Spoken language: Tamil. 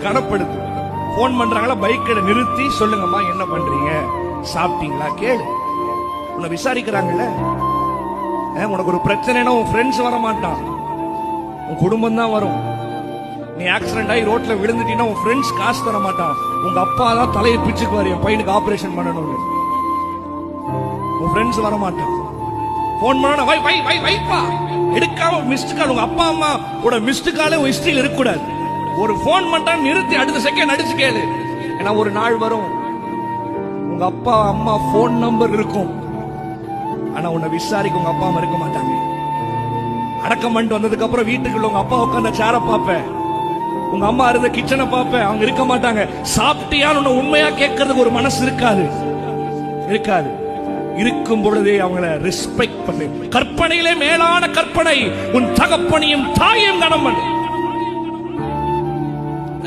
கனப்படுத்து. போன் பண்றாங்களா, பைக்கை நிறுத்தி சொல்லுங்கம்மா என்ன பண்றீங்க, சாப்பிட்டீங்களா கேளு. உன்னை விசாரிக்கிறாங்கல்ல. உனக்கு ஒரு பிரச்சனைனா உன் ஃப்ரெண்ட்ஸ் வர மாட்டான், உன் குடும்பம் தான் வரும். நீ ஆக்சிடென்ட் ஆகி ரோட்ல விழுந்துட்டீங்கன்னா உன் ஃப்ரெண்ட்ஸ் காசு தர மாட்டான், உங்க அப்பா தான் தலையை பிச்சுக்குவாரு என் பையனுக்கு ஆபரேஷன் பண்ணணும்னு. உன் ஃப்ரெண்ட்ஸ் வர மாட்டான். போன் பண்ணா வை வை வை வைப்பா, எடுக்காம மிஸ்டு கால். உங்க அப்பா அம்மா கூட மிஸ்டு காலே உன் ஹிஸ்டரியில் இருக்கக்கூடாது. ஒரு போன் பண்ணா நிறுத்தி அடுத்த செகண்ட் அடிச்சு கேளு. ஏன்னா ஒரு நாள் வரும் உங்க அப்பா அம்மா போன் நம்பர் இருக்கும், ஆனா உன்னை விசாரிக்க உங்க அப்பா அம்மா இருக்க மாட்டாங்க. அடக்கம் பண்ணிட்டு வந்ததுக்கு அப்புறம் வீட்டுக்குள்ள உங்க அப்பா உட்கார்ந்த சேர பாப்பேன், உங்க அம்மா இருந்த கிச்சனை பாப்பேன், அவங்க இருக்க மாட்டாங்க. சாப்பிட்டியான்னு உண்மையா கேட்கறதுக்கு ஒரு மனசு இருக்காது. இருக்கும் பொழுதே அவங்களை ரெஸ்பெக்ட் பண்ணு. கற்பனையிலே மேலான கற்பனை உன் தகப்பனையும் தாயும் கனம் பண்ணு.